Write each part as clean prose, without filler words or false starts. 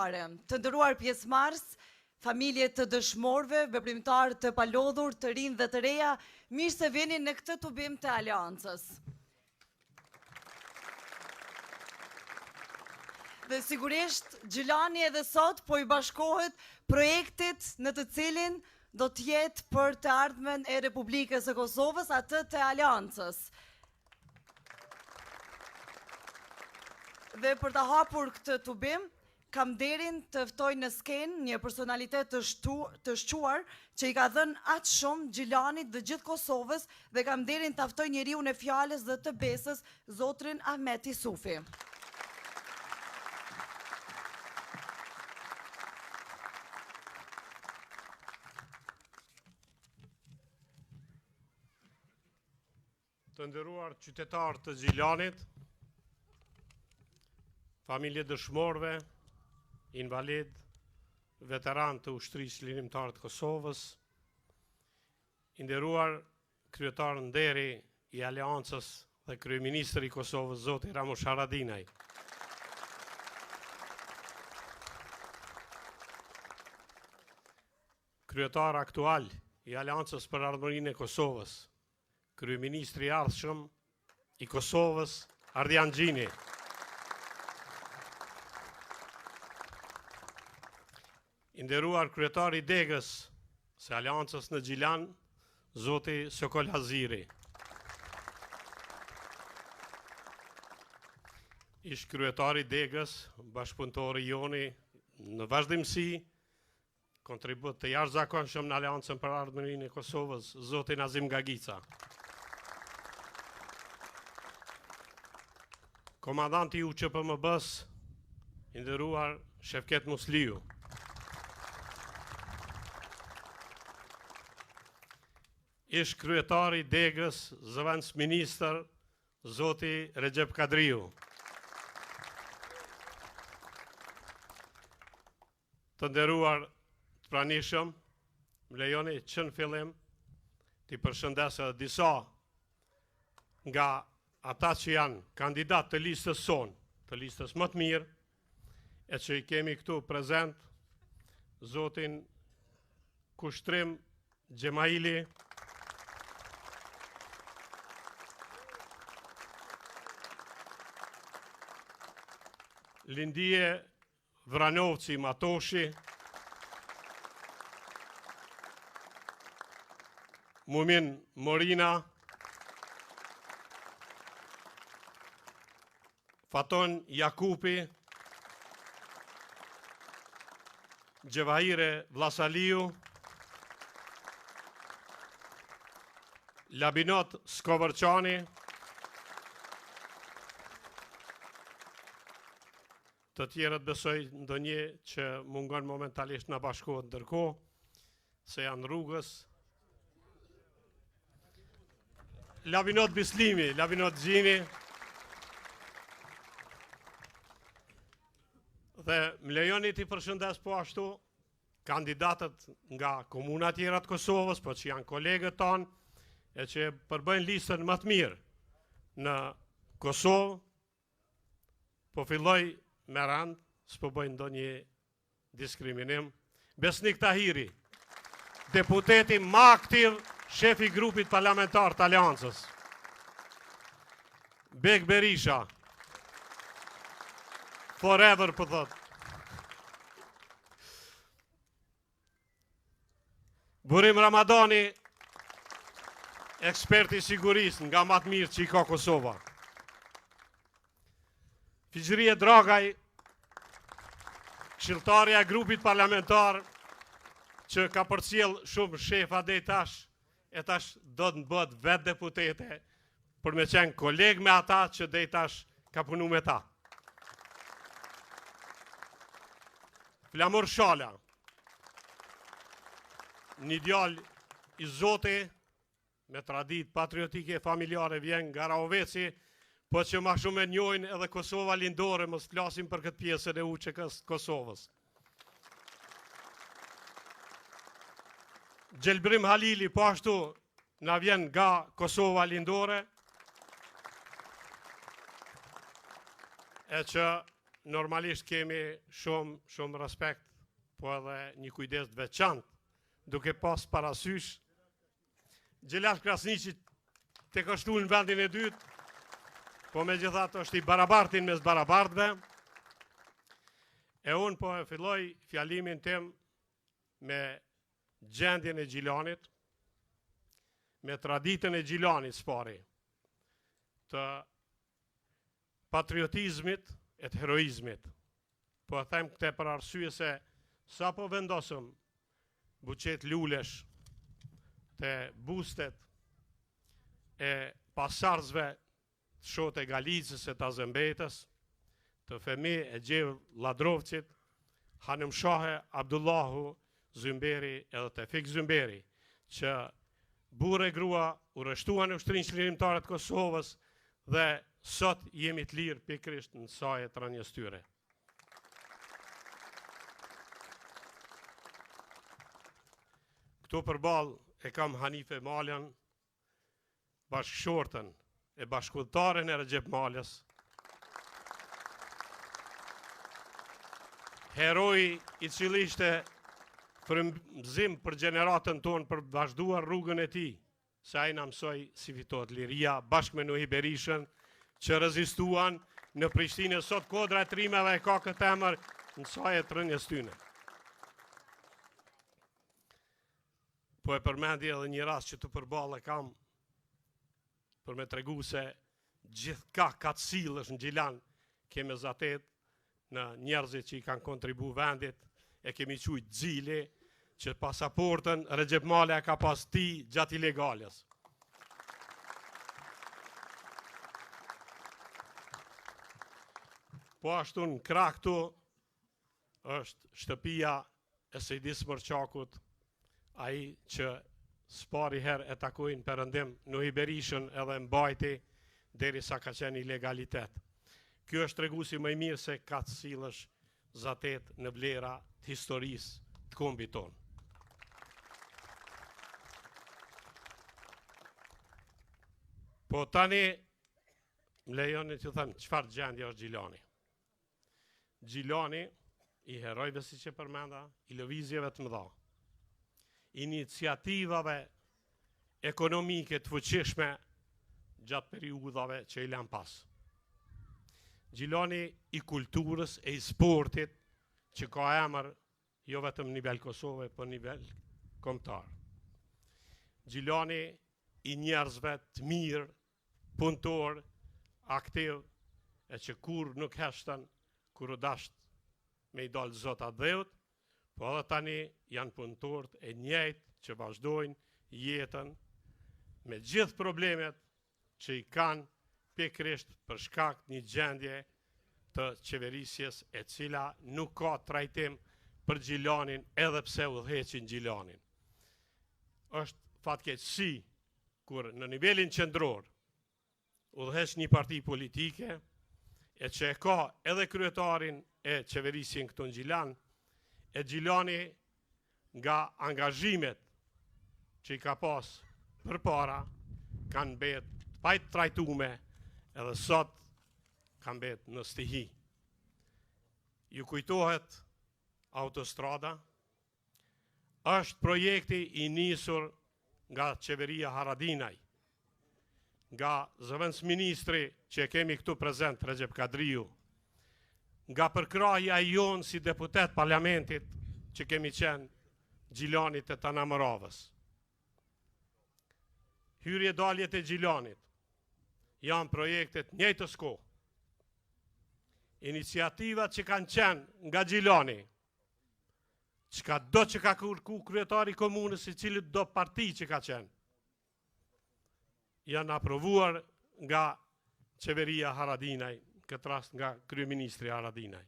kombëtare. Të nderuar pjesëmarrës, familje të dëshmorëve, veprimtarë të palodhur, të rinj dhe të reja, mirë se vini në këtë tubim të Aleancës. Dhe sigurisht, Gjilani edhe sot po i bashkohet projektit në të cilin do të jetë për të ardhmen e Republikës së Kosovës, atë të Aleancës. Dhe për të hapur këtë tubim, kam nderin të ftoj në skenë një personalitet të shquar që i ka dhënë aq shumë Gjilanit dhe gjithë Kosovës dhe kam nderin të ftoj njeriun e fjalës dhe të besës, zotrin Ahmet Isufi. Të nderuar qytetarë të Gjilanit, familje dëshmorëve, invalid, veteran të ushtrisë çlirimtare të Kosovës, i nderuar kryetar nderi i Aleancës dhe kryeministri i Kosovës, zoti Ramush Haradinaj. Kryetar aktual i Aleancës për Ardhmërinë e Kosovës, kryeministri i ardhshëm i Kosovës, Ardian Gjini. I nderuar kryetari i Degës së Aleancës në Gjilan, zoti Sokol Haziri. Ish kryetari i Degës, bashkëpunëtori joni në vazhdimsi, kontribut të jashtëzakonshëm në Aleancën për Ardhmërinë e Kosovës, zoti Nazim Gagica. Komandanti UÇPMB-s, i nderuar Shefket Musliu. Ish kryetari i Degës, zëvendës ministër, zoti Recep Kadriu. Të nderuar të pranishëm, më lejoni që në fillim t'i përshëndesë disa nga ata që janë kandidat të listës sonë, të listës më të mirë, e që i kemi këtu prezent, zotin Kushtrim Gjemaili, Lindije Vranovci Matoshi, Mumin Morina, Faton Jakupi, Gjevahire Vlasaliu, Labinot Skovërçani, të tjerët besoj ndonjë që mungon momentalisht në bashkohet ndërkohë, se janë rrugës. Labinot Bislimi, Labinot Gjini, dhe më lejoni t'i përshëndes po ashtu kandidatët nga komuna tjera të Kosovës, po që janë kolegët tanë, e që përbëjnë listën më të mirë në Kosovë, po filloj me rand, s'po bëjnë ndonjë diskriminim. Besnik Tahiri, deputeti më aktiv, shefi grupit parlamentar të Aleancës. Bek Berisha, forever për thot. Burim Ramadani, eksperti sigurisë nga më të mirë që i ka Kosova. Figjërie Dragaj, këshilltarja e grupit parlamentar që ka përcjell shumë shefa dhe e tash do të bëhet vetë deputete për me qenë koleg me ata që dhe tash ka punu me ta. Flamur Shala, një djalë i Zoti, me tradit patriotike familjare, vjen nga Rahoveci, po që ma shumë e njojnë edhe Kosova lindore, mos flasim për këtë pjesën e UÇK-s Kosovës. Gjelbrim Halili, po ashtu, na vjen nga Kosova lindore, e që normalisht kemi shumë respekt, po edhe një kujdes të veçantë, duke pas parasysh Gjelal Krasniqi te ka shtu në vendin e dytë, po me gjithat është i barabartin mes barabartëve, e unë po e filloj fjalimin tim me gjendjen e Gjilanit, me traditën e Gjilanit spari, të patriotizmit e të heroizmit. Po e them këte për arsye se sa po vendosëm buqet lulesh të bustet e pasarzve të shote Galicës e të Azembetës, të Femi e Gjevë Ladrovcit, Hanëm Shahe, Abdullahu Zymberi edhe Tefik Zymberi, që burë e grua u rështuan në ushtrin qlirimtare të Kosovës dhe sot jemi të lirë pikrisht në saj e të rënjës tyre. Këtu përballë e kam Hanife Maljan, bashkëshortën e bashkëpunëtaren e Recep Malës, heroi i cili ishte frymëzim për gjeneratën tonë për vazhduar rrugën e tij, se ai na mësoi si fitohet liria, bashkë me Nuhi Berishën, që rezistuan në Prishtinë. Sot kodra e trimeve e ka këtë emër në saj e të rënjës tyne. Po e përmendi edhe një rast që të përballë kam për me tregu se gjithka ka të sillësh në Gjilan keme zatet në njerëzit që i kanë kontribu vendit, e kemi qujtë Xhili, që pasaportën Recep Male ka pas ti gjatë ilegales. Po ashtu në krah këtu është shtëpia e Sejdi Smërçakut, ai që spari herë e takojnë Perëndim Nuhi Berishën edhe mbajti derisa ka qenë ilegalitet. Kjo është treguesi më i mirë se ka të sillësh zatet në vlera të historisë të kombit tonë. Po tani më lejoni të them çfarë gjendje është Gjilani. Gjilani i herojve si që përmenda, i lëvizjeve të mëdha, iniciativave ekonomike të fuqishme gjatë periudhave që i lën pas. Gjilani i kulturës e i sportit që ka emër jo vetëm nivel Kosove, po nivel kombëtar. Gjilani i njerëzve të mirë, punëtor, aktiv, e që kur nuk heshtën, kur u dasht me i dalë zota dheut, po edhe tani janë punëtorët e njëjtë që vazhdojnë jetën me gjithë problemet që i kanë pikërisht për shkak një gjendje të qeverisjes e cila nuk ka trajtim për Gjilanin edhe pse udhëheqin Gjilanin. Është fatkeqësi kur në nivelin qendror udhëheq një parti politike e që e ka edhe kryetarin e qeverisjen këtu në Gjilan, e Gjilani nga angazhimet që i ka pas për para, kanë bet pajt trajtume edhe sot kanë bet në stihi. Ju kujtohet autostrada, është projekti i nisur nga qeveria Haradinaj, nga zëvendës ministri që kemi këtu prezent, Recep Kadriu, nga përkrahja jonë si deputet parlamentit që kemi qenë Gjilanit e Tanamëravës. Hyrje daljet e Gjilanit janë projektet njëjtës kohë. Iniciativat që kanë qenë nga Gjilani, çka do që ka kërku kryetari komunës i cili do parti që ka qenë, janë aprovuar nga qeveria Haradinaj, këtë rast nga kryeministri Haradinaj.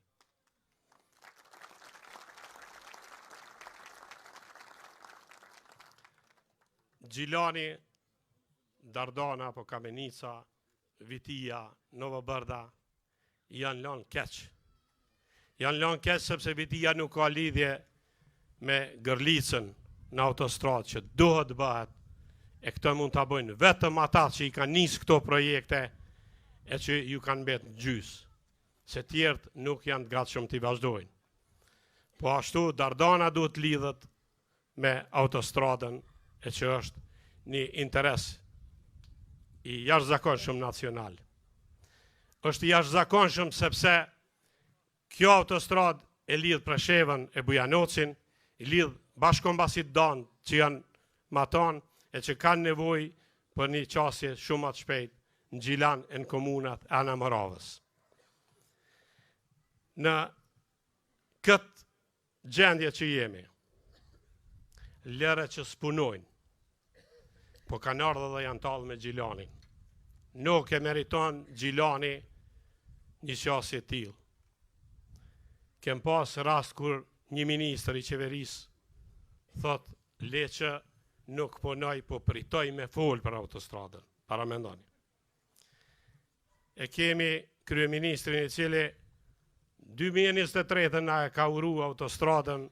Gjilani, Dardana apo Kamenica, Vitia, Novobërda, janë lënë keq. Janë lënë keq sepse Vitia nuk ka lidhje me Gërlicën në autostradë që duhet bëhet, e këto mund të bëjnë vetëm ata që i kanë nisë këto projekte e që ju kanë betë në gjysë. se tjertë nuk janë gatshëm t'i vazhdojnë. Po ashtu, Dardana duhet lidhet me autostradën, e që është një interes i jashtëzakonshëm nacional. Është i jashtëzakonshëm sepse kjo autostradë e lidh Preshevën e Bujanocin, i lidh bashkombasit danë që janë maton e që kanë nevojë për një qasje shumë atë shpejt në Gjilan e në komunat e Ana Moravës. Në këtë gjendje që jemi, lëre që s'punojnë, po kanë ardhur dhe janë tallë me Gjilanin. Nuk e meriton Gjilani një qasje tillë. Kem pas rast kur një ministër i qeverisë thot le që nuk punoj, po pritoj me fol për autostradën, para mendoni. E kemi kryeministrin i cili 2023 na e ka uru autostradën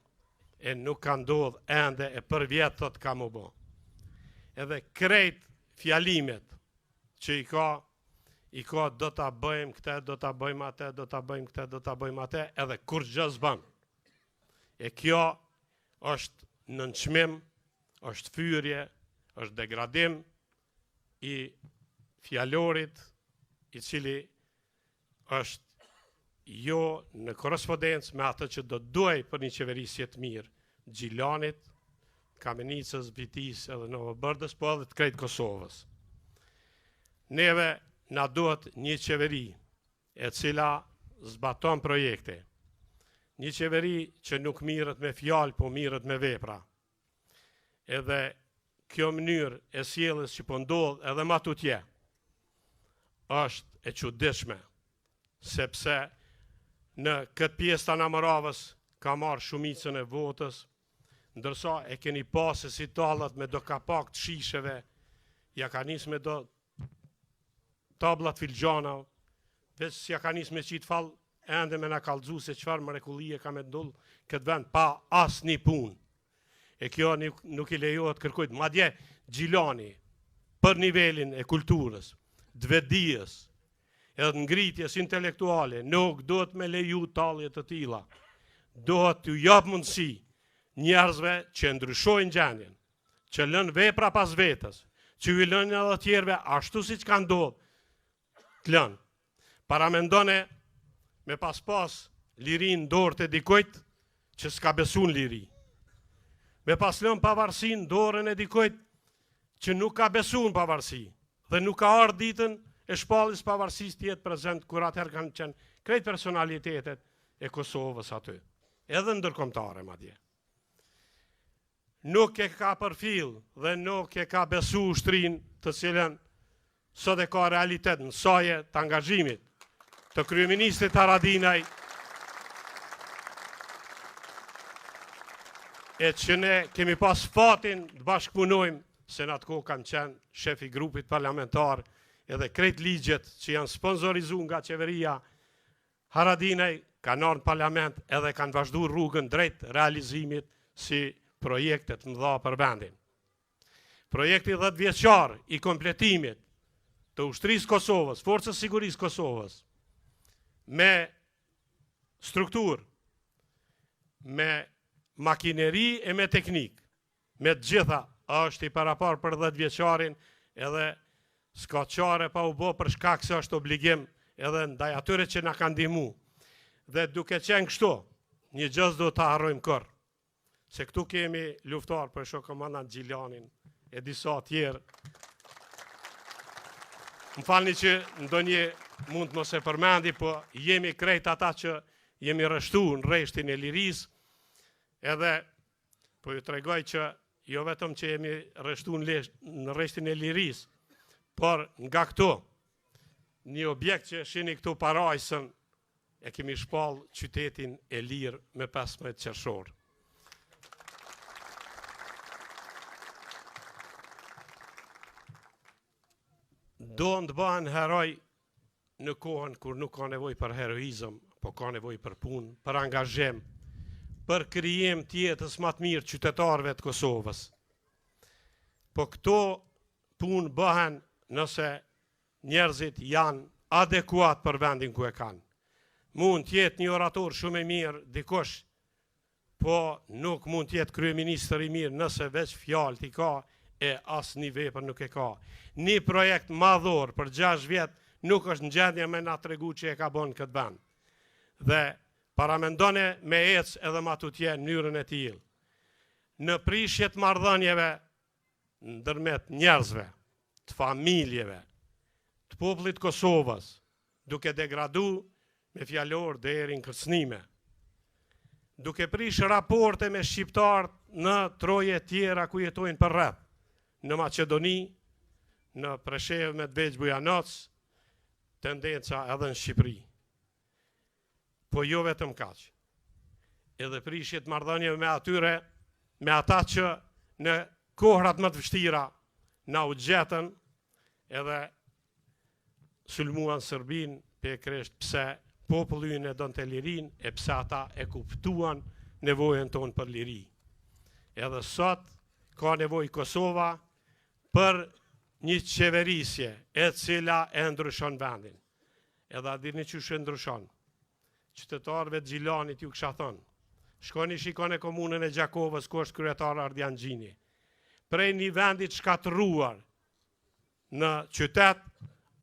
e nuk ka ndodh ende e për vjetë thot ka më bo. Edhe krejt fjalimet që i ka do ta bëjmë këte, do ta bëjmë atë, do ta bëjmë këte, do ta bëjmë atë, edhe kur gjë s'bën. E kjo është nënçmim, është fyrje, është degradim i fjalorit i cili është jo në korrespondencë me atë që do duaj për një qeverisje të mirë Gjilanit, Kamenicës, Vitis edhe Novobërdës, po edhe të krejt Kosovës. Neve na duhet një qeveri e cila zbaton projekte. Një qeveri që nuk mirët me fjalë, po mirët me vepra. Edhe kjo mënyrë e sjelljes që po ndodh edhe më tutje është e çuditshme, sepse në këtë pjesë të Ana Moravës ka marrë shumicën e votës, ndërsa e keni pasë si tallat me do kapak të shisheve, ja ka nis me do tablat filxhana, veç ja ka nis me qitë fal, ende me na kallëzu se çfarë mrekullie ka me ndull këtë vend pa asnjë punë. E kjo nuk i lejohet kërkujt. Madje Gjilani, për nivelin e kulturës, vetdijes, edhe ngritjes intelektuale, nuk duhet me leju tallje të tilla. Duhet t'ju jap mundësi njerëzve që ndryshojnë gjendjen, që lënë vepra pas vetës, që i lënë edhe tjerëve ashtu siç ka ndodhur, të lënë. Paramendone me pas lirin dorë të dikujt që s'ka besu në liri. Me pas lënë pavarësinë dorën e dikujt që nuk ka besu në pavarësi dhe nuk ka ardhur ditën e shpalljes pavarësisë të jetë prezent kur atëherë kanë qenë krejt personalitetet e Kosovës aty, edhe ndërkombëtare madje. Nuk e ka përfill dhe nuk e ka besu ushtrin të cilën sot e ka realitet në saje të angazhimit të kryeministit Haradinaj, e që ne kemi pas fatin të bashkëpunojmë, se në atë kohë kam qenë shef i grupit parlamentar, edhe krejt ligjet që janë sponsorizu nga qeveria Haradinaj, kanë ardhur në parlament edhe kanë vazhduar rrugën drejt realizimit si projektet mëdha për vendin. Projekti 10 vjeçar i kompletimit të ushtrisë Kosovës, Forcës Sigurisë Kosovës, me strukturë, me makineri e me teknik, me të gjitha është i parapar për 10 vjeçarin edhe s'ka qare pa u bo për shkak se është obligim edhe ndaj atyre që na kanë ndihmu. Dhe duke qenë kështu, një gjë do ta harrojmë kurrë. Se këtu kemi luftar për shok komandant Gjilanin e disa tjerë. Më falni që ndonjë mund mos e përmendi, po jemi krejt ata që jemi rreshtu në rreshtin e lirisë, edhe po ju tregoj që jo vetëm që jemi rreshtu në rreshtin e lirisë, por nga këtu, një objekt që shini këtu parajsën, e kemi shpall qytetin e lirë me 15 qershor. Do të bëhen heroj në kohën kur nuk ka nevojë për heroizëm, po ka nevojë për punë, për angazhim, për krijim të jetës më të mirë qytetarëve të Kosovës. Po këto punë bëhen nëse njerëzit janë adekuat për vendin ku e kanë. mund t'jetë një orator shumë i mirë, dikush, po nuk mund t'jetë kryeministër i mirë nëse veç fjalë t'i ka e as një vepër nuk e ka. Një projekt madhor për 6 vjet nuk është në gjendje me na tregu që e ka bën këtë vend. Dhe paramendone me ecë edhe ma tutje në mënyrën e tillë. Në prishjet marrëdhënieve ndërmjet njerëzve, të familjeve, të popullit Kosovës, duke degradu me fjalor deri në kërcënime, duke prish raporte me shqiptarët në troje tjera ku jetojnë për rreth, në Maqedoni, në Preshevë, Medvegjë, Bujanoc, tendenca edhe në Shqipëri. Po jo vetëm kaq. Edhe prishjet marrëdhënieve me atyre, me ata që në kohrat më të vështira na u gjetën edhe sulmuan Serbin pe kresht pse populli ynë e donte lirin e pse ata e kuptuan nevojën tonë për liri. Edhe sot ka nevojë Kosova për një qeverisje e cila e ndryshon vendin. Edhe a dini çu ndryshon. Qytetarëve të Gjilanit ju kisha thënë, shkoni shikoni komunën e Gjakovës ku është kryetar Ardian Gjini. Prej një vendit shkatëruar në qytet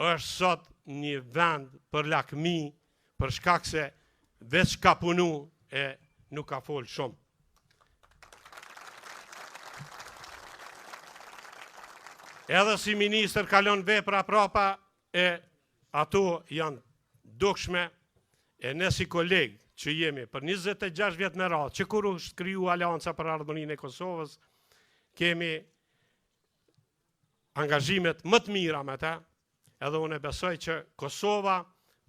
është sot një vend për lakmi, për shkak se veç ka punu e nuk ka fol shumë. Edhe si ministër kalon vepra prapa e ato janë dukshme e ne si kolegë që jemi për 26 vjet me radhë, që kur është kriju Aleanca për Ardhmërinë e Kosovës, kemi angazhimet më të mira me ta, edhe unë besoj që Kosova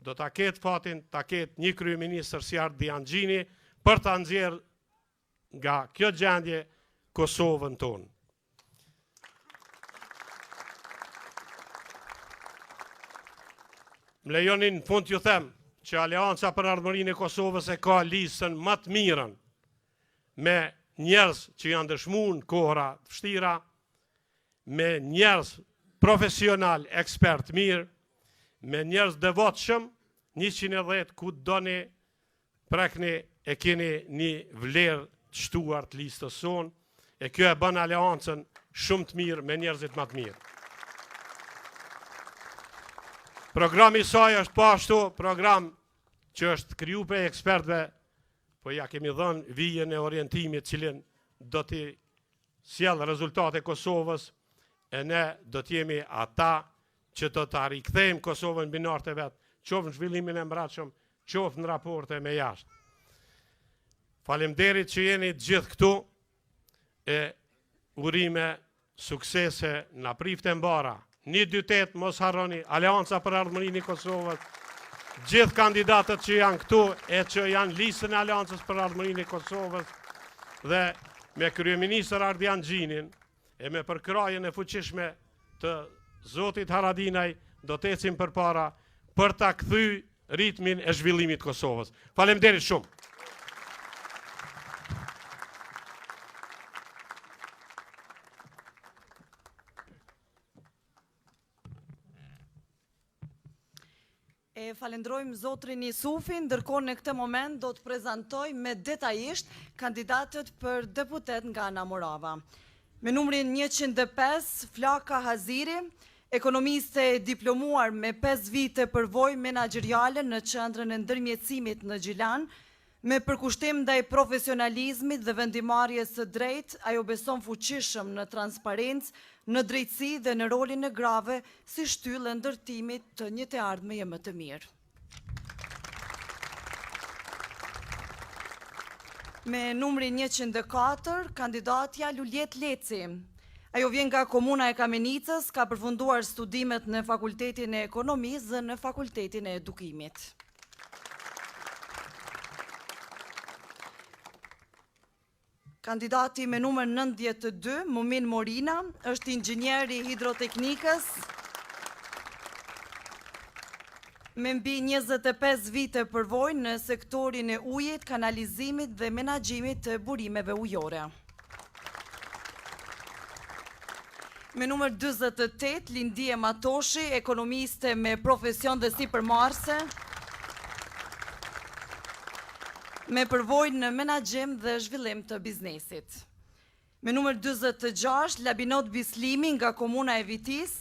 do ta ketë fatin, ta ketë një kryeministër si Ardian Gjini për ta nxjerrë nga kjo gjendje Kosovën tonë. Më lejoni në fund ju them që Aleanca për Ardhmërinë e Kosovës e ka listën më të mirën me njerëz që janë dëshmuar në kohra të vështira, me njerëz profesional, ekspert mirë, me njerëz devotshëm, 110 ku doni prekni e keni një vlerë të shtuar të listës sonë, e kjo e bën Aleancën shumë të mirë me njerëzit më të mirë. Programi i saj është po ashtu program që është kriju për ekspertëve, po ja kemi dhënë vijën e orientimit cilin do t'i sjellë rezultate Kosovës, e ne do t'jemi ata që do t'a rikthejmë Kosovën mbi nartë e vet, qoftë në zhvillimin e mbrapshëm, qoftë në raporte me jashtë. Faleminderit që jeni të gjithë këtu e urime suksese na prifte mbara. 1-2-8 mos harroni Aleanca për Ardhmërinë e Kosovës. Gjithë kandidatët që janë këtu e që janë listën e Aleancës për Ardhmërinë e Kosovës dhe me kryeministër Ardian Gjinin e me përkrajën e fuqishme të Zotit Haradinaj do të ecim përpara për ta kthy ritmin e zhvillimit të Kosovës. Faleminderit shumë. E falendrojmë zotrin Jusufin, ndërkohë në këtë moment do të prezantoj me detajisht kandidatët për deputet nga Ana Morava. Me numrin 105, Flaka Haziri, ekonomiste e diplomuar me 5 vite përvojë menaxheriale në qendrën e ndërmjetësimit në Gjilan, me përkushtim ndaj profesionalizmit dhe vendimarrjes së drejtë, ajo beson fuqishëm në transparencë, në drejtësi dhe në rolin e grave si shtyllë e ndërtimit të një të ardhmeje më të mirë. Me numrin 104, kandidatja Luljet Leci. Ajo vjen nga komuna e Kamenicës, ka përfunduar studimet në Fakultetin e Ekonomisë dhe në Fakultetin e Edukimit. Kandidati me numër 92, Mumin Morina, është inxhinier i hidroteknikës, me mbi 25 vite përvojë në sektorin e ujit, kanalizimit dhe menaxhimit të burimeve ujore. Me numër 48, Lindie Matoshi, ekonomiste me profesion dhe sipërmarrëse, me përvojë në menaxhim dhe zhvillim të biznesit. Me numër 46, Labinot Bislimi nga komuna e Vitis.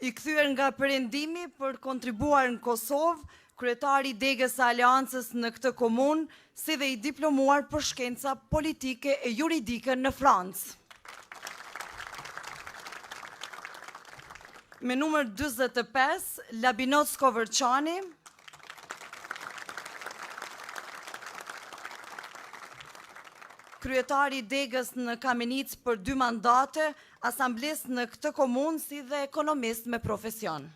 I kthyer nga perëndimi për kontribuar në Kosovë, kryetari i degës së Aleancës në këtë komunë, si dhe i diplomuar për shkenca politike e juridike në Francë. Me numër 45, Labinot Skovërçani. Kryetari i degës në Kamenic për 2 mandate, asamblesë në këtë komunë si dhe ekonomist me profesion.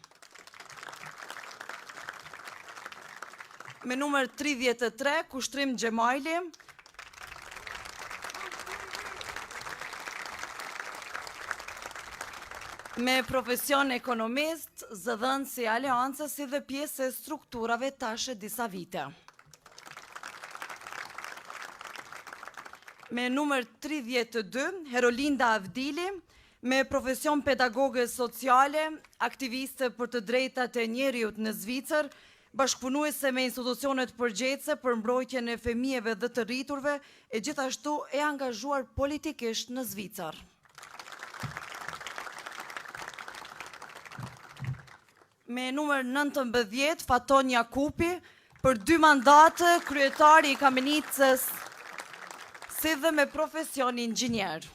Me numër 33, Kushtrim Xhemajli. Me profesion ekonomist, zëdhënës i Aleancës si dhe pjesë e strukturave tashe disa vite. Me numër 32, Herolinda Avdili, me profesion pedagoge sociale, aktiviste për të drejtat e njeriut në Zvicër, bashkëpunuese me institucionet përgjegjëse për mbrojtjen e fëmijëve dhe të rriturve, e gjithashtu e angazhuar politikisht në Zvicër. Me numër 19, Faton Jakupi, për 2 mandate, kryetari i Kamenicës, si dhe me profesion inxhinier.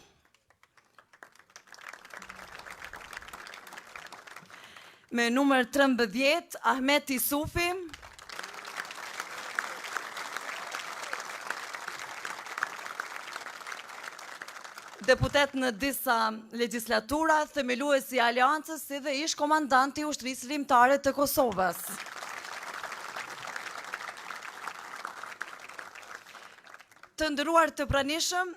Me numër 13, Ahmet Isufi. Deputet në disa legjislatura, themelues i Aleancës si dhe ish komandanti i ushtrisë rimtare të Kosovës. Të nderuar të pranishëm,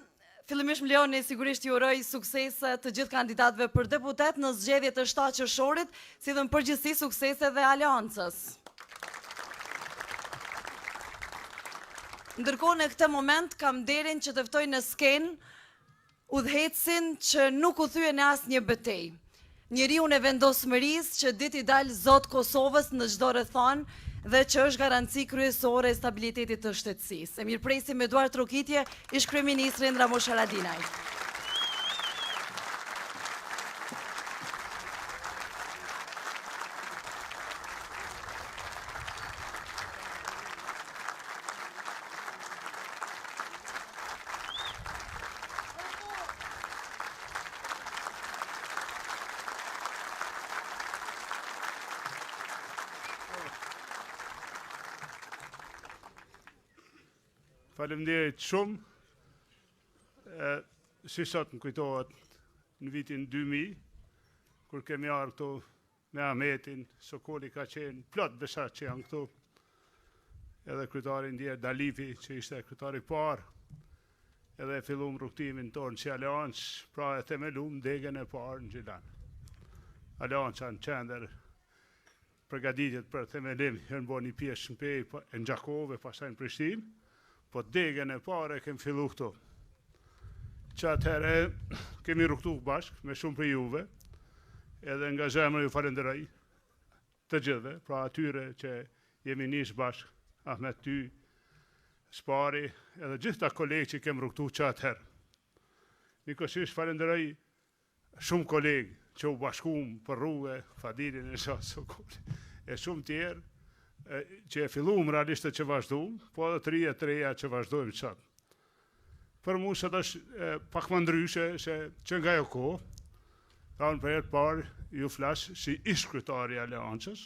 fillimisht më lejoni sigurisht ju uroj suksese të gjithë kandidatëve për deputet në zgjedhjet e 7 qershorit, si dhe në përgjithësi suksese dhe Aleancës. Ndërkohë në këtë moment kam nderin që të ftoj në skenë udhëhecin që nuk u thye në asnjë betejë. Njeriu e vendosmërisë që ditë i dalë Zot Kosovës në çdo rrethon dhe që është garanci kryesore e stabilitetit të shtetësisë. E mirëpresim me duar trokitje ish kryeministrin Ramush Haradinaj. Faleminderit shumë. Si sot më kujtohet në vitin 2000, kur kemi arë këtu me Ahmetin, Sokoli ka qenë plot besat që janë këtu, edhe kryetari Ndier Dalipi, që ishte kryetari parë, edhe fillum rrugtimin tonë si Aleancë, pra e themelum degën e parë në Gjilan. Aleanca në qender përgatitjet për themelim, janë bo një pjesë në pej, në Gjakove, pasaj në Prishtinë, po degën e pare kem fillu këtu. Që atëherë kemi rrugtu bashkë me shumë për juve, edhe nga zemrë ju falenderoj të gjithve, pra atyre që jemi nish bashkë, Ahmet ty, Spari, edhe gjitha kolegë që kem rrugtu që atëherë. Njëkohësisht falenderoj shumë kolegë që u bashkum për rrugë, Fadilin e Sokoli, e shumë tjerë, që e fillum realisht që vazhdojmë, po edhe treja që vazhdojmë qatë. Për mu sot është pak më ndryshe se që nga jo kohë, ka unë për jetë parë ju flasë si ish kryetari i Aleancës,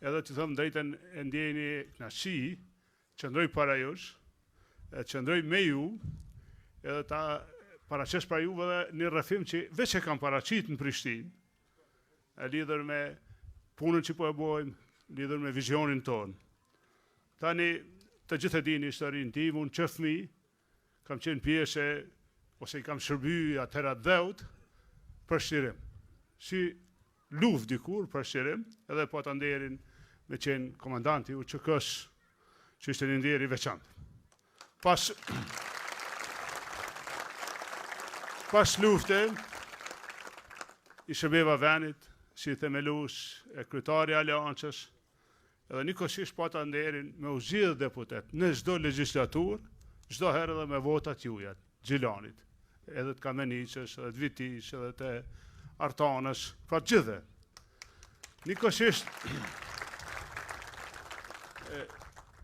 edhe të thëmë drejten e ndjeni knaqësi, që ndroj para jush, që ndroj me ju, edhe ta paraqes para juve dhe një rrëfim që veç e kam paraqit në Prishtinë, lidhër me punën që po e bojmë, lidhër me vizionin tonë. Tani, të gjithë e dini historinë tim, unë që fëmi, kam qenë pjesë, ose i kam shërby atëra dheut, për shqirim. Si luft dikur për shqirim, edhe po të nderin me qenë komandanti u QK-s, që ishte një ndjeri veçantë. Pas lufte, i shërbeva venit, si themelus e kryetari Aleancës, edhe njëkohësisht pata nderin me u zgjidh deputet në çdo legjislaturë, çdo herë edhe me votat juja, Gjilanit, edhe të Kamenicës, edhe të Vitis, edhe të Artanës, pra të gjithë. Njëkohësisht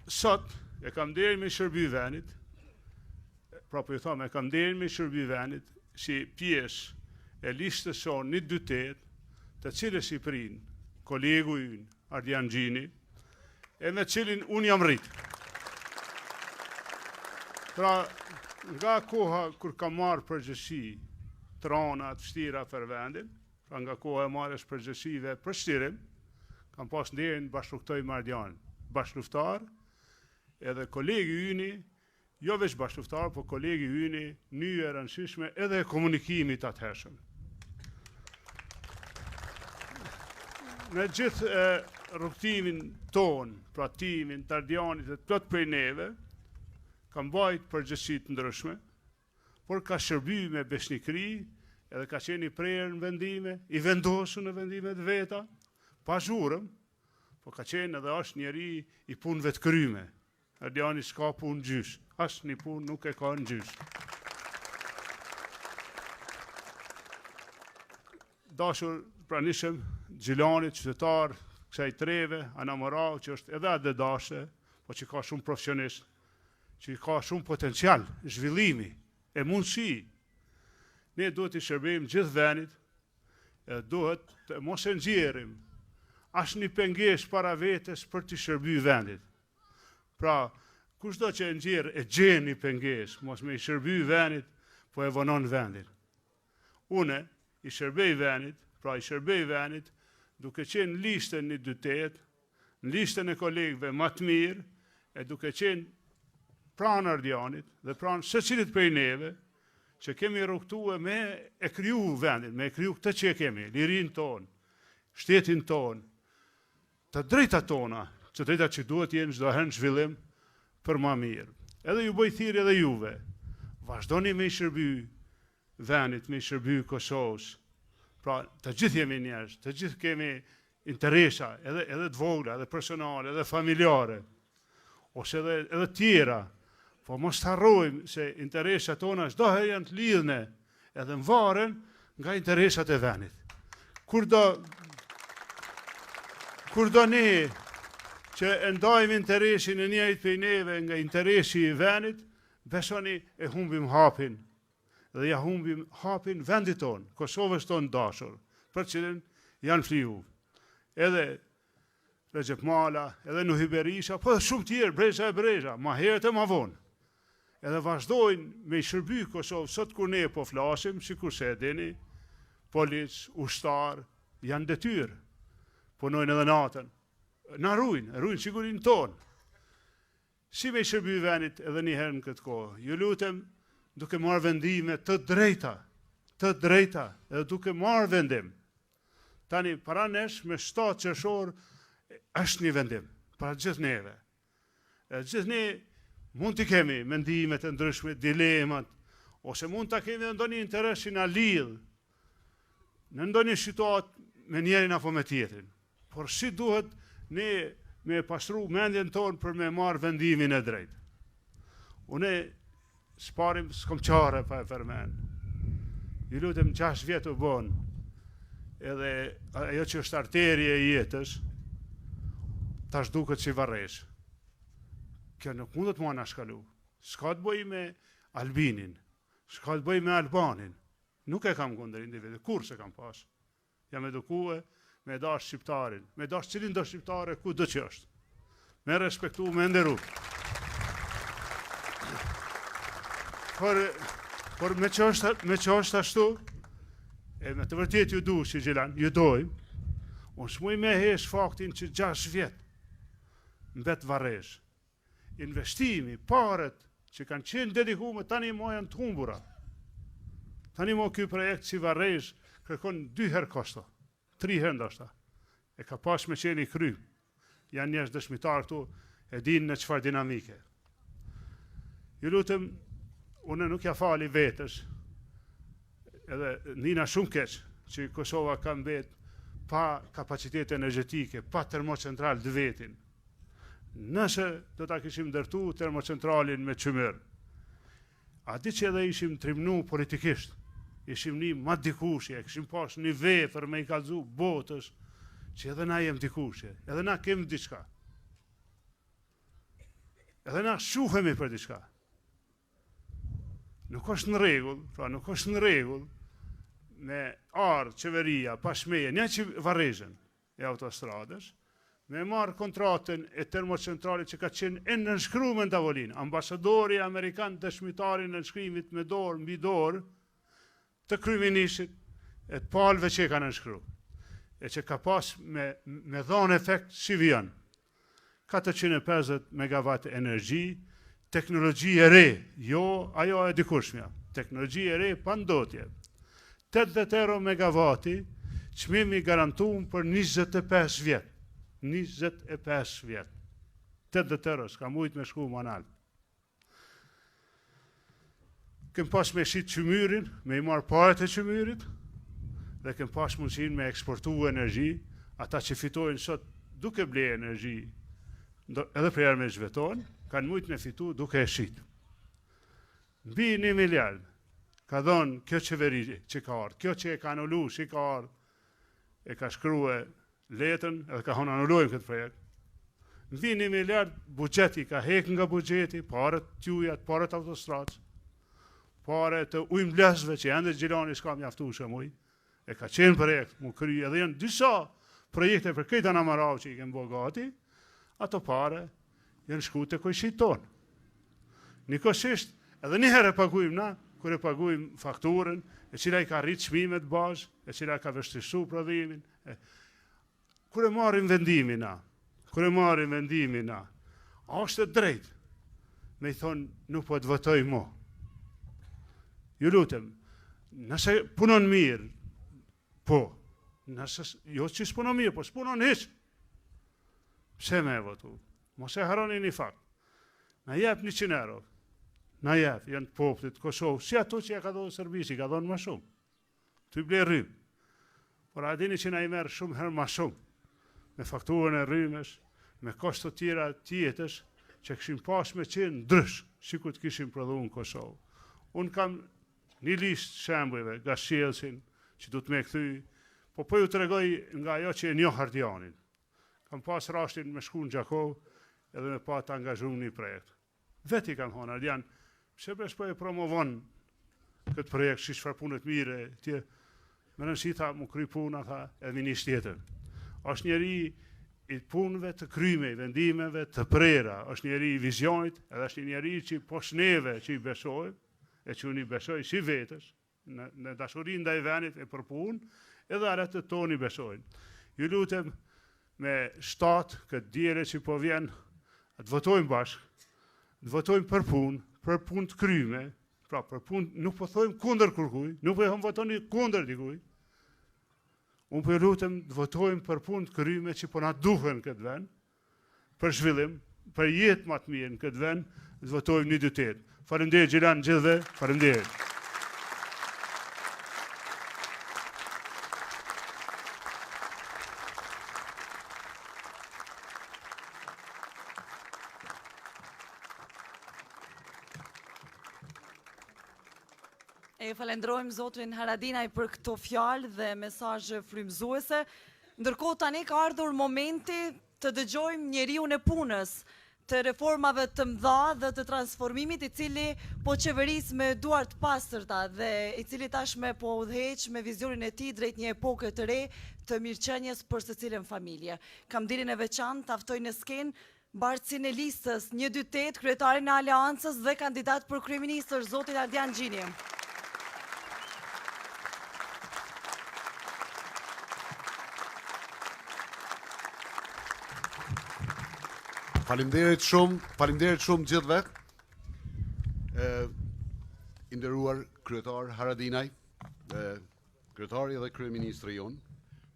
sot e kam nderin me shërby venit, pra po ju them, e kam nderin me shërby venit si pjesë e listës sonë 128, të cilës i prin kolegu ynë, Ardian Gjini, e me cilin unë jam rrit. Pra, nga koha kur kam marrë përgjegjësi të rana të vështira për vendin, pra nga koha e marrjes përgjegjësive për shtirim, kam pas nderin bashkëluftoj me Ardian, bashkëluftar, edhe kolegi yni, jo veç bashkëluftar, po kolegi yni një e rëndësishme edhe e komunikimit atëhershëm. Në gjithë rrugtimin ton, pra timin, të Ardianit dhe plot prej neve, kam bajt përgjegjësi të ndryshme, por ka shërby me besnikëri, edhe ka qenë i prerë në vendime, i vendosur në vendime të veta, pa zhurëm, po ka qenë edhe është njeri i punëve të kryme. Ardiani s'ka punë gjysh, asë një punë nuk e ka në gjysh. Dashur pranishëm Gjilanit, qytetar, kësaj treve, Anamorau, që është edhe adedashe, po që ka shumë profesionist, që ka shumë potencial, zhvillimi, e mundësi. Ne duhet i shërbejmë gjithë venit, e duhet të mos e nxjerrim as një pengesë para vetes për të shërby vendit. Pra, kushdo që e nxjerr e gjen një pengesë, mos me i shërby vendit, po e vonon vendin. Une i shërbej vendit, pra i shërbej vendit, duke qenë listën 128, në listën e kolegëve më të mirë, e duke qenë pranë Ardianit dhe pranë secilit prej neve, që kemi rrugtuar me e kriju vendin, me e kriju këtë që e kemi, lirin tonë, shtetin tonë, të drejta tona, që drejta që duhet jenë çdo herë në zhvillim për më mirë. Edhe ju bëj thirrje edhe juve, vazhdoni me i shërby vendit, me i shërby Kosovës. Pra, të gjithë jemi njerëz, të gjithë kemi interesa, edhe të vogla, edhe personale, edhe familjare, ose edhe tjera, po mos të harrojmë se interesat tona çdo herë janë të lidhne, edhe mvaren nga interesat e vendit. Kur do ne që e ndajmë interesin e njëjtë prej neve nga interesi i vendit, besoni e humbim hapin. Dhe ja humbim hapin vendit tonë, Kosovës tonë dashur, për cilën janë fliju. Edhe Recep Mala, edhe Nuhi Berisha, po dhe shumë tjerë, Breza e Breza, ma herët e ma vonë. Edhe vazhdojnë me i shërby Kosovë, sot kur ne po flasim, si kur se e dini, polic, ushtar, janë detyrë, punojnë edhe natën. Na rujnë sigurin tonë. Si me i shërby vendit edhe një herë në këtë kohë, ju lutem, duke marrë vendime të drejta, edhe duke marrë vendim. Tani, para nesh, me 7 qershor, është një vendim, para gjithë neve. Gjithë ne mund t'i kemi mendimet e ndryshme, dilemat, ose mund t'a kemi ndonjë interes që na lidh, në ndonjë situatë me njerin apo me tjetrin. Por si duhet ne me pastru mendjen tonë për me marrë vendimin e drejtë. Une sparim s'kom qare pa e përmen. Ju lutem 6 vjetë u bon, edhe ajo që është arterje e jetës, tash duket si Varresh. Kjo nuk mundet mua na shkalu. S'ka të bëj me Albinin, s'ka të bëj me Albanin. Nuk e kam kundër individu, kur se kam pas. Jam edukue me dash shqiptarin, me dash cilin do shqiptare ku do që është. Me respektu, me nderu. Por me që është ashtu, e me të vërtet ju du, si Gjilan, ju dojmë, unë s'muj me hesh faktin që 6 vjetë mbet Varresh. Investimi, paret që kanë qenë dedikume, tani mo janë të humbura. Tani mo ky projekt si Varresh kërkon 2 herë kosto, 3 herë ndoshta. E ka pas me qeni kry. Janë njerëz dëshmitar këtu, e din në çfarë dinamike. Ju lutem, unë nuk ja fali vetës, edhe nina shumë keq që Kosova ka mbet pa kapacitet energetike, pa termocentral dë vetin. Nëse do ta kishim ndërtu termocentralin me çmyr, aty që edhe ishim trimnu politikisht, ishim një ma dikushje, kishim pas një vepër me i kallzu botës, që edhe na jem dikushje, edhe na kem diçka. Edhe na shuhemi për diçka. Nuk është në rregull, pra nuk është në rregull me ardhë qeveria, pashmeje, një që varezhen e autostradës, me marë kontratën e termocentralit që ka qenë e nënshkru me në tavolinë. Ambasadori Amerikan dëshmitari në nënshkrimit me dorë, mbi dorë, të kryeministit e të palëve që ka nënshkru. E që ka pas me dhonë efekt si vjen. 450 megawatt energji, teknologji e re, jo ajo e dikushmja, teknologji e re pa ndotje. 80 euro megawati, çmimi garantuar për 25 vjet. 25 vjet. 80 euro, s'ka mujt me shku manal. Kem pas me shit qymyrin, me i marë paret e qymyrit, dhe kem pas mundësin me eksportu energji, ata që fitojnë sot duke ble energji, edhe prerë me zhveton, kanë mujt me fitu duke e shit. Mbi 1 miliard, ka dhonë kjo qeveri që ka ardhë, kjo që e ka anullu që ka ardhë, e ka shkrue letën, edhe ka honë anullojmë këtë projekt. Mbi 1 miliard, bugjeti ka hek nga bugjeti, paret tjujat, paret autostratës, pare të ujmblesve që ende Gjilani s'ka mjaftu shëmuj, e ka qenë projekt, mu kry, edhe janë disa projekte për këta në marav që i kemë bogati, ato pare janë shku të kojshit tonë. Nikosisht, edhe njëherë e pagujmë na, kër e pagujmë fakturën, e cila i ka rritë çmimet bazë, e cila ka vështirësu prodhimin, kër e marrim vendimin na, është e drejtë, me i thonë nuk po të votoj mo. Ju lutem, nëse punon mirë, po, nëse, jo që s'punon mirë, po s'punon hiç, pse me e votu? Mos e haroni një fakt. Na jep 100 euro, na jep, janë poplit Kosovë, si ato që ja ka dhonë Serbisi, ka dhonë ma shumë. Tu i ble rrymë. Por a dini që na i merë shumë herë ma shumë, me fakturën e rrymes, me kosto tjera tjetës, që këshim pas me qenë ndrysh, si ku të kishim prodhu në Kosovë. Unë kam një listë shembujve, nga Shielsin, që du të me këthy, po ju të regoj nga ajo që e njo Hardianin. Kam pas rashtin me shku në Gjakov, edhe me pa të angazhu një projekt. Veti kam thonë, Ardian, pse besh po e promovon këtë projekt, që shfar punët mire, tje, me nënsi tha, mu kry puna, tha, e ministë tjetër. Është njeri i punëve të kryme, i vendimeve të prera, është njeri i vizionit, edhe është njeri që poshneve që i besoj, e që unë i besoj si vetës, në dashurin dhe i venit e për punë, edhe arët të toni besojnë. Ju lutem me shtatë, këtë djere që po vjen, të votojmë bashkë, të votojmë për punë të kryme, pra për punë, nuk po thojmë kundër kërkuj, nuk po e hëm votoni kundër dikuj, unë po e lutem të votojmë për punë të kryme që po na duhen këtë vend, për zhvillim, për jetë më të mirë në këtë vend, të votojmë 1-2-8. Faleminderit Gjilan gjithve, faleminderit. E falendrojmë zotrin Haradinaj për këto fjalë dhe mesazhe frymëzuese. Ndërkohë tani ka ardhur momenti të dëgjojmë njeriun e punës, të reformave të mëdha dhe të transformimit i cili po qeveris me duar të pastërta dhe i cili tashme po udhëheq me vizionin e tij drejt një epoke të re të mirëqenies për secilën familje. Kam dirin e veçantë të aftoj në skenë bartësin e listës 1-2-8, kryetarin e Aleancës dhe kandidat për kryeministër zotin Ardian Gjini. Faleminderit shumë gjithëve. I nderuar kryetar Haradinaj, kryetari dhe kryeministri jon.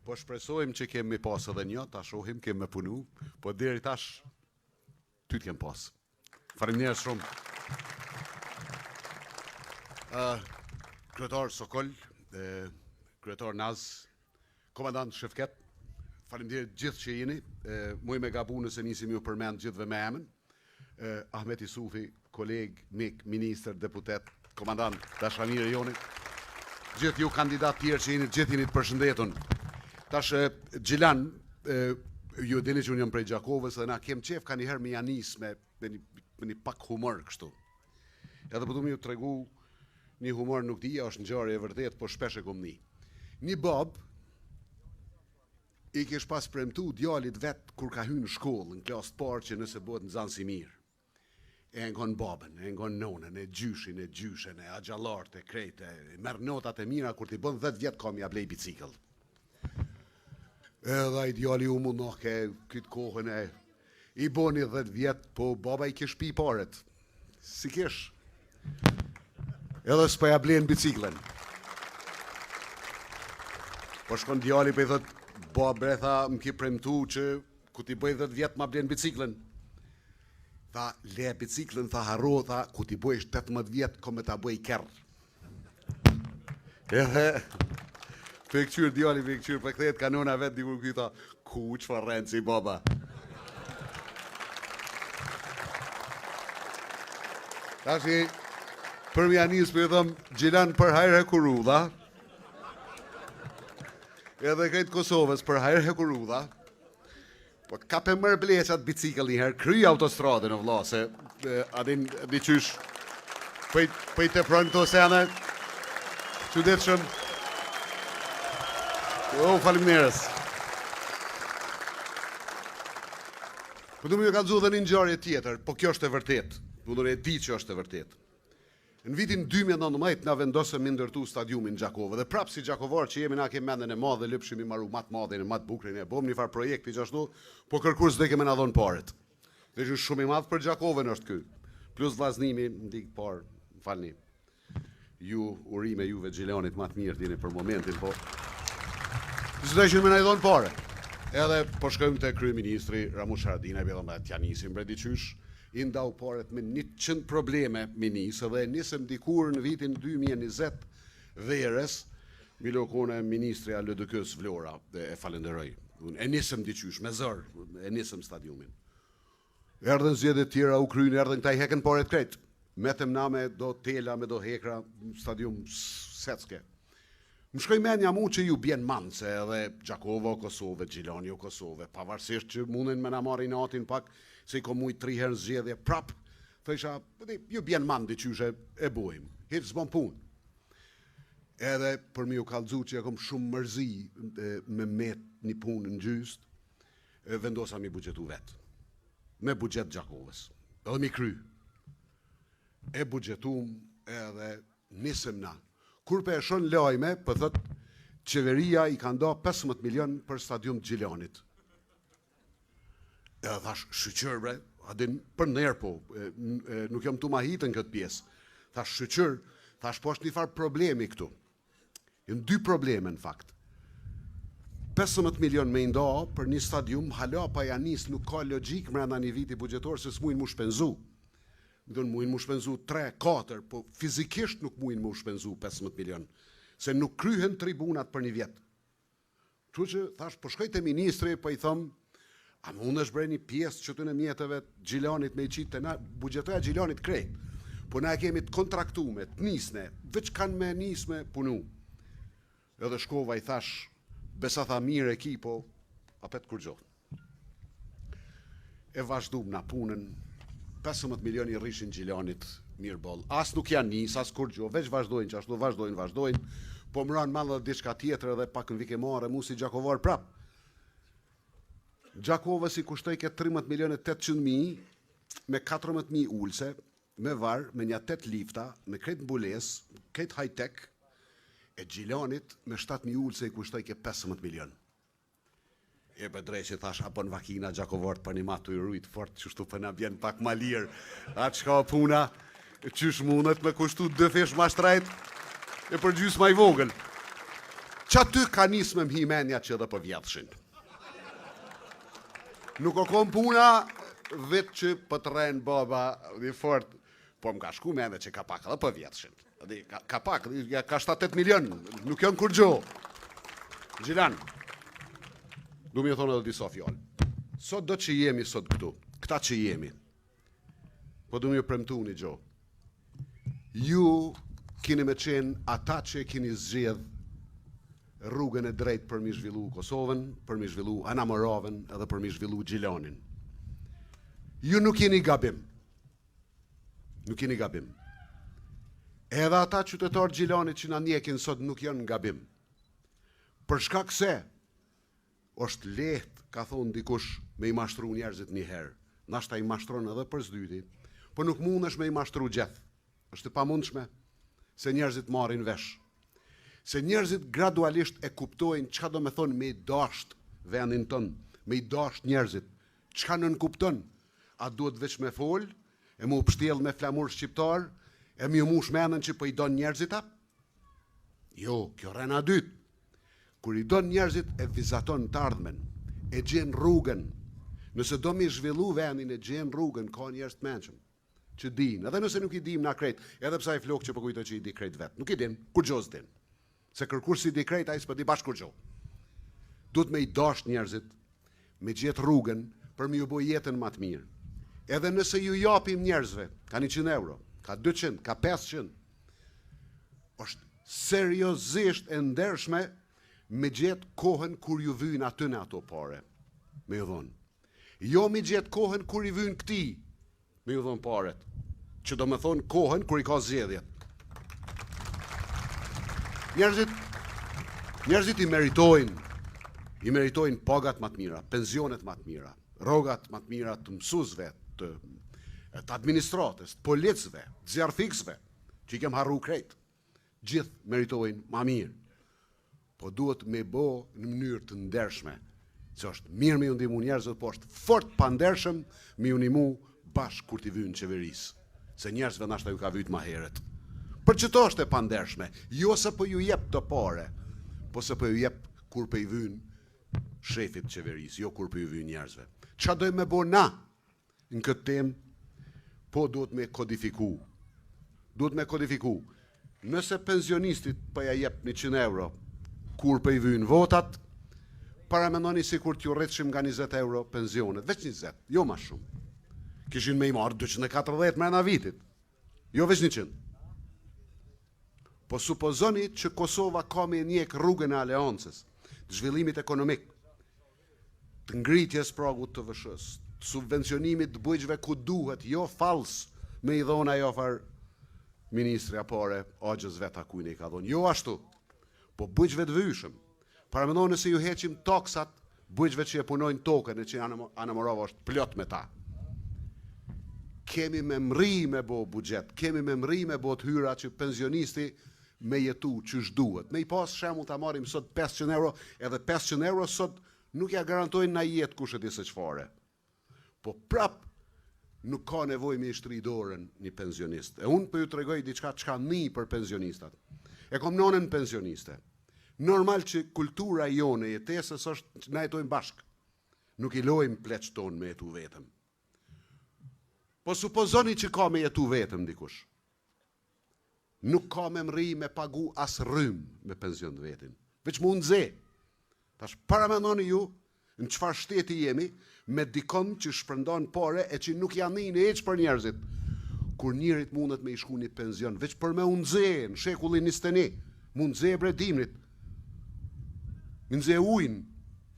Po shpresojmë që kemi pas edhe një, ta shohim, kemi me punu, po deri tash ty t'jem pas. Faleminderit shumë. Kryetar Sokol, kryetar Naz, komandant Shefket, Faleminderit gjithë që jeni. Muj me gabu nëse nisim ju përmend gjithëve me emën. Ahmet Isufi, koleg, mik, minister, deputet, komandant, dashamirë joni. Gjithë ju kandidat tjerë që jeni, gjithë jeni të përshëndetun. Tash Gjilan, ju dini që unë jam prej Gjakovës dhe na kem qef ka njëherë me janis me një pak humor kështu. Edhe po du me ju tregu një humor nuk dija, është ngjarje e vërtet, po shpesh e kom ni. Një bab i kesh pas premtu djalit vet kur ka hyrë në shkollë, në klasë parë që nëse bëhet nxënës i mirë. E ngon babën, e ngon nonën, e gjyshin, e gjyshen, e axhallart, e krejt, e merr notat e mira kur ti bën 10 vjet kam ja blej bicikëll. Edhe ai djali u mundoh ke këtë kohën e i boni 10 vjet, po baba i kesh pi paret. Si kesh? Edhe s'pa ja blen biciklën. Po shkon djali pe i thot, babre, tha, më ki premtu që ku ti bëj 10 vjet ma blen biciklën. Tha, le biciklën, tha, harro, tha, ku ti bëjsh 18 vjet, ko me ta bëj kerr. Edhe, për këqyr djali, për këqyr, për këthet kanona vet, dikur këj tha, ku që farren si baba. Tashi, për mja njës për i thëm, Gjilan për hajrë hekurudha, edhe krejt Kosovës për hajrë hekurudha, po ka për mërë bleqat bicikl njëherë, kry autostradën o vla, se adin di qysh, për i të pronë këto sene, që ditë shumë, faleminderit. Po du më ju kalëzu dhe një ngjarje tjetër, po kjo është e vërtet, du e di që është e vërtet. Në vitin 2019 na vendosëm me ndërtu stadiumin Gjakovë dhe prapë si Gjakovar që jemi na kemi mendën e madhe, lëpshim i maru matë madhin e matë bukrin e bom një farë projekti që ashtu, po kërkur s'de keme na dhonë paret. Dhe që shumë i madhë për Gjakovën është ky. Plus vllaznimi, ndik parë, falni. Ju urime juve Gjilanit matë mirë dini për momentin, po s'de që me na i dhonë pare. Edhe po shkojmë te kryeministri Ramush Haradinaj, be dhe t'ja nisim bre diqysh. I ndau paret me 100 probleme me nisë dhe nisëm dikur në vitin 2020 verës, milo kone ministri a LDK-s Vlora, e falenderoj. E nisëm diqysh, me zërë, e nisëm stadiumin. Erdhen zgjedhjet tjera u kryen, erdhen këta i heken paret krejt. Metëm na me do tela, me do hekra, stadium secke. Më shkoj menja mu që ju bjen manë, se edhe Gjakova o Kosove, Gjilani o Kosove, pavarësisht që mundin me na marrin atin pak, se i kom mujt 3 herë zgjedhje prap, thësha, ju bjen manë diqyshe e bojmë, hitë s'bon punë. Edhe për mi u kalëzu që ja kom shumë mërzi me met një punë në gjyst, vendosa mi bugjetu vetë, me bugjet Gjakovës, edhe mi kry. E bugjetum edhe nisëm na. Kur për e shon lajme, për thët, qeveria i ka nda 15 milion për stadium të Gjilanit. Edhe thash, shqyqër bre, adin për nërë po, nuk jam tu ma hitën këtë pjesë. Thash, shqyqër, thash, po është një farë problemi këtu. Jënë 2 probleme në fakt. 15 milion me nda për një stadium, hala pa janis nuk ka logjik mrena një viti bugjetor se s'mujnë mu shpenzu. Në mujnë mu shpenzu 3, 4, po fizikisht nuk mujnë mu shpenzu 15 milion, se nuk kryhen tribunat për një vjetë. Që që, thash, po shkoj te ministri, po i thëmë, a mund është bre një pjesë që të në mjetëve Gjilanit me i qitë të na, bugjetoja Gjilanit krejt, po na kemi të kontraktume, të nisne, veç kanë me nisme punu. Edhe shkova i thash, besa tha mirë ekipo, apet kur gjohë. E vazhdum na punën, 15 milion i rrishin Gjilanit mirë bol. As nuk janë nis, as kur gjohë, veç vazhdojnë që ashtu vazhdojnë, po më ranë malë dhe diçka tjetër edhe pak në vikemare, mu si Gjakovar prap. Gjakova si kushtoj ke 13 milionet 800.000 me 14.000 ulse, me varë, me një 8 lifta, me kretë mbules, kretë high-tech, e Gjilanit me 7.000 ulse i kushtoj ke 15 milion. E për drejtë që thash, apo në vakina Gjakovart për një matu i rujtë fort, që shtu për në bjen pak ma lirë, atë shka puna, qysh mundet me kushtu 2 fesh ma shtrajt, e për gjys ma i vogël. Qa ty ka nis me mhimenja që edhe për vjetëshin. Nuk o kom puna, vetë që për të rejnë baba, dhe fort, po më ka shku me edhe që ka pak edhe për vjetëshin. Ka pak, ka 7-8 milion, nuk janë kur gjo. Gjilan, du me thonë edhe disa fjallë. Sot do që jemi sot këtu, këta që jemi, po du me ju premtu një gjo. Ju kini me qenë ata që kini zgjedh rrugën e drejt për mi zhvillu Kosovën, për mi zhvillu Anamoravën edhe për mi zhvillu Gjilanin. Ju nuk jeni gabim. Nuk jeni gabim. Edhe ata qytetarë Gjilanit që na njekin sot nuk janë gabim. Për shkak se është lehtë, ka thonë dikush, me i mashtru njerëzit një herë. Nashta i mashtron edhe për s'dyti, po nuk mundesh me i mashtru gjithë. Është e pamundshme se njerëzit marrin vesh. Se njerëzit gradualisht e kuptojnë çka do me thonë me i dasht vendin tonë, me i dasht njerëzit. Çka nën kupton? A duhet veç me fol, e mu pështjell me flamur shqiptar, e mi mu shmenën që po i don njerëzit ap? Jo, kjo rena dytë. Kur i don njerëzit e vizaton të ardhmen, e gjen rrugën. Nëse do mi zhvillu vendin e gjen rrugën, ka njerëz të mençëm që din, edhe nëse nuk i dim na krejt, edhe psa i flok që po kujto që i di krejt vet. Nuk i din, kur gjos din. Se kërkur si di krejt, a i s'po di bashkë kur gjo. Duhet me i dash njerëzit, me gjetë rrugën për me ju bo jetën më të mirë. Edhe nëse ju japim njerëzve, ka 100 euro, ka 200, ka 500, është seriozisht e ndershme me gjetë kohën kur ju vyjnë aty në ato pare, me ju dhonë. Jo me gjetë kohën kur i vyjnë këti, me ju dhonë paret, që do me thonë kohën kur i ka zgjedhjet. Njerëzit i meritojnë pagat më të mira, pensionet më të mira, rrogat më të mira të mësuesve, të administratës, të policëve, të zjarfikësve, që i kem harru krejt. Gjithë meritojnë më mirë. Po duhet me bo në mënyrë të ndershme, që është mirë me ju ndihmu njerëzve, po është fort pa ndershëm me ju ndihmu bashkë kur t'i vyjnë qeverisë. Se njerëzve nashta ju ka vyjt më herët. Për që to është e pandershme, jo se po ju jep të pare, po se po ju jep kur po i vyjnë shefit qeverisë, jo kur po ju vyjnë njerëzve. Qa dojmë me bo na në këtë temë, po duhet me kodifiku. Duhet me kodifiku. Nëse pensionistit po ja jep 100 euro, kur po i vyjnë votat, paramenoni si kur t'ju rritshim nga 20 euro pensionet, veç 20, jo ma shumë. Kishin me i marrë 240 mrena vitit, jo veç 100. Po supozoni që Kosova ka me njek rrugën e aleancës, të zhvillimit ekonomik, të ngritjes pragut të vëshës, të subvencionimit të bujqve ku duhet, jo fals me i dhona jo farë ministri apore, agjës veta kujnë i ka dhonë. Jo ashtu, po bujqve të vyshëm. Paramenoni se ju heqim taksat, bujqve që e punojnë tokën e që Anamorava është plot me ta. Kemi me mri me bo bugjet, kemi me mri me bo të hyra që pensionisti me jetu që shduhet. Me i pas shemull të marim sot 500 euro, edhe 500 euro sot nuk ja garantojnë na jetë kush e di se qfare. Po prap nuk ka nevoj me i shtri dorën një pensionist. E unë për ju të regoj diçka qka një për pensionistat. E kom nonën pensioniste. Normal që kultura jone jetesës është na jetojmë bashkë. Nuk i lojmë pleç tonë me jetu vetëm. Po supozoni që ka me jetu vetëm dikush. Nuk ka me mri me pagu as rrym me pension të vetin. Veç mu nëze. Tash paramenoni ju në qfar shteti jemi me dikon që shpërndon pare e që nuk janë një eq për njerëzit. Kur njerit mundet me i shku një pension, veç për me unëze në shekullin 21, mundëze e bredimrit. Nëze ujnë,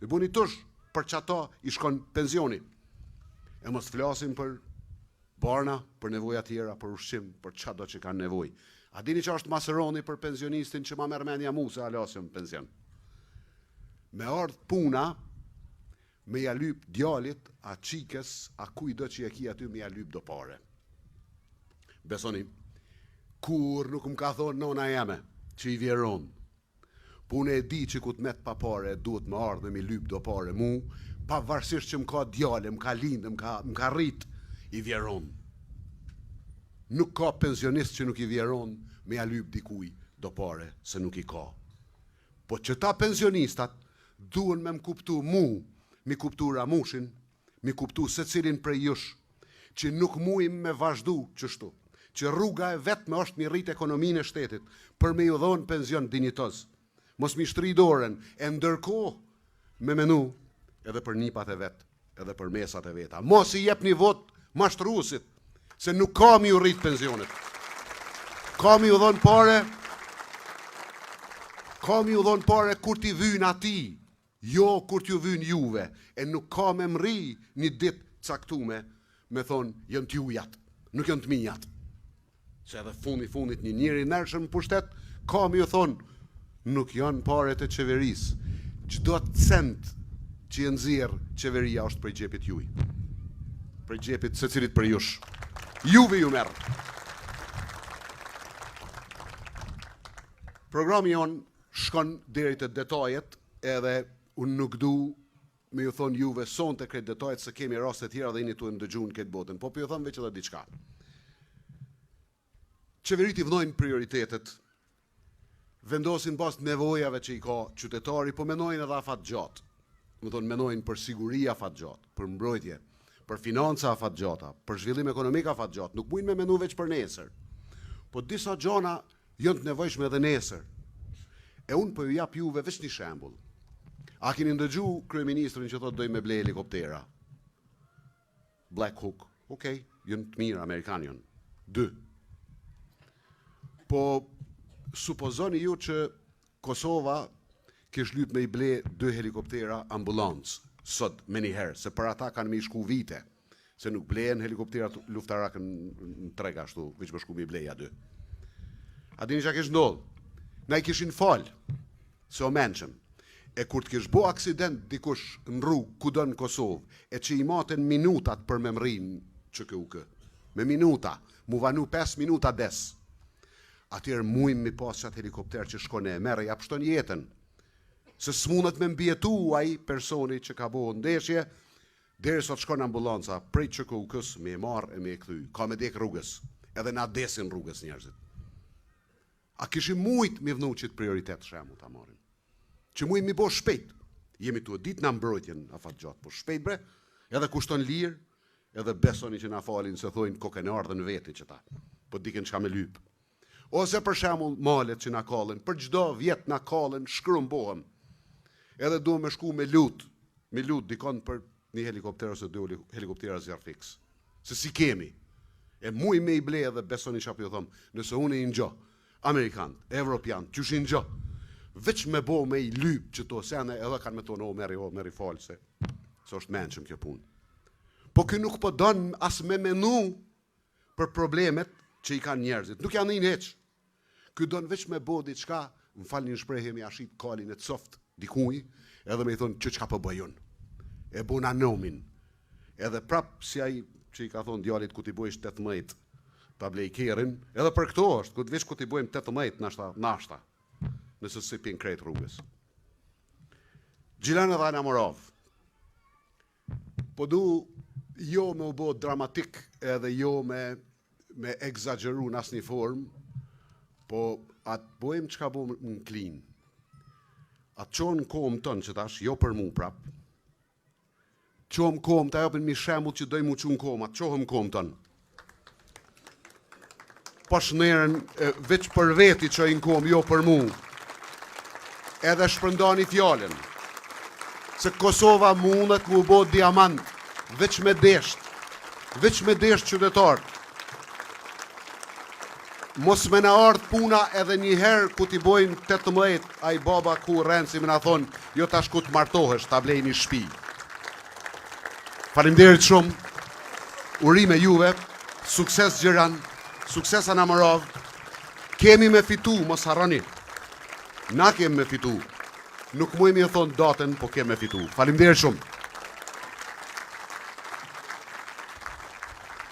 e buni tush për që ata i shkon pensioni. E mos flasim për barna, për nevoja tjera, për ushqim, për që do që kanë nevoj. A dini që është maseroni për pensionistin që ma mermenja mu se alasëm pension. Me ardh puna, me ja lyp djalit, a qikës, a kujdo që ja ki aty me ja lyp do pare. Besoni, kur nuk më ka thonë nona jeme, që i vjeron, po unë e di që ku të met pa pare, duhet më ardh me mi lyp do pare mu, pavarësisht që më ka djale, më ka lindë, më ka rrit, i vjeron. Nuk ka pensionist që nuk i vjeron me ja lyp dikuj do pare, se nuk i ka. Po që ta pensionistat duhen me më kuptu mu, mi kuptu Ramushin, mi kuptu se cilin prej jush, që nuk muim me vazhdu qështu, që rruga e vetme është mi rrit ekonominë e shtetit, për me ju dhonë pension dinjitoz. Mos mi shtri dorën, e ndërkohë me menu edhe për nipat e vetë, edhe për mesat e veta. Mos i jep një vot mashtruesit, se nuk ka mi u rrit pensionet. Ka mi u dhon pare kur t'i vyn ati, jo kur t'ju vyn juve, e nuk ka me mri një dit caktume me thonë jënë t'jujat, nuk jënë t'mijat. Se edhe fundit një njëri nërshëm pushtet, ka mi u thonë, nuk janë pare të qeveris, çdo cent që jënë zirë qeveria është prej gjepit juj, prej gjepit se cilit për jush. Juve ju merë. Programi jonë shkon deri të detajet, edhe unë nuk du me ju thonë juve son të kretë detajet se kemi raste tjera dhe ini tu e ndëgjun këtë botën, po për ju thonë veç edhe diçka. Qeverit i vnojnë prioritetet, vendosin bas nevojave që i ka qytetari, po menojnë edhe afat gjatë. Më thonë menojnë për siguria afat gjatë, për mbrojtje, për financa afat gjata, për zhvillim ekonomik afat gjatë, nuk mujnë me menu veç për nesër. Po disa gjana jënë të nevojshme edhe nesër. E unë për ju jap juve veç një shembull. A keni ndëgju kryeministrin që thotë doj me ble helikoptera? Black Hawk, okej, jënë të mirë, Amerikan jënë. 2. Po, supozoni ju që Kosova kish lyp me i ble 2 helikoptera ambulancë, sot me njëherë, se për ata kanë me i shku vite, se nuk blehen helikopterat luftarak në trega ashtu, veç për shku me i bleja 2. A dini që a kish ndodhë? Na i kishin falë, se o menqëm, e kur të kish bo aksident dikush në rrugë kudo në Kosovë, e që i maten minutat për me mrin që kë, me minuta, mu vanu 5 minuta des, atër mujmë mi pas qatë helikopter që shkone e mere, ja pështon jetën, se s'munët me mbjetu ai personi që ka bo ndeshje, deri sot shkon ambulanca, prej që kës, me e marë e me e këthy, ka me dek rrugës, edhe na desin rrugës njerëzit. A kishim mujt mi vnu qitë prioritet shemu ta marim. Që mujt mi bo shpejt, jemi të dit në mbrojtjen afat gjatë, po shpejt bre, edhe kushton lirë, edhe besoni që na falin se thojnë kokenar dhe në veti që ta, po diken qka me lypë. Ose për shemull malet që na kallen, për gjdo vjet na kallen, shkrumbohem, edhe du me shku me lut dikon për një helikopter ose 2 helikoptera zjarë fix. Se si kemi. E muj me i ble edhe besoni që apo ju thom, nëse unë i nxo, Amerikan, Evropian, qysh i nxo, veç me bo me i lyp që to sene edhe kanë me tonë, o meri falë, se është menqëm kjo punë. Po kë nuk po donë as me menu për problemet që i kanë njerëzit. Nuk janë një heq. Kë donë veç me bo diçka, më falë një shprehje me ashit kalin e të soft dikuj, edhe me i thonë që qka po bëjun. E buna nomin. Edhe prap si ai që i ka thonë djalit ku t'i bojsh 18, ta blej kerin, edhe për këto është, ku t'vesh ku t'i bojmë 18, nashta, nëse si pin krejt rrugës. Gjilan edhe Anamorov, po du jo me u bo dramatik edhe jo me egzageru në asni form, po atë bojmë që ka bo në klin. Atë qonë kohëm tënë që tash, jo për mu prap, qohëm kohëm të ajopin mi shembull që dojmë u qunë kohëm, atë qohëm kohëm tënë. Pashnerën veç për veti që i në kohëm, jo për mu. Edhe shpërndani fjallën, se Kosova mundet mu bo diamant, veç me desht qytetarët. Mos me na ardh puna edhe njëherë ku t'i bojnë 18, ai baba ku Renci me na thonë, jo tash ku t'martohesh, ta blej një shtëpi. Faleminderit shumë, urime juve, sukses Gjiran, sukses Anamorov, kemi me fitu, mos harroni. Na kemi me fitu, nuk mujmë i thonë datën, po kemi me fitu. Faleminderit shumë.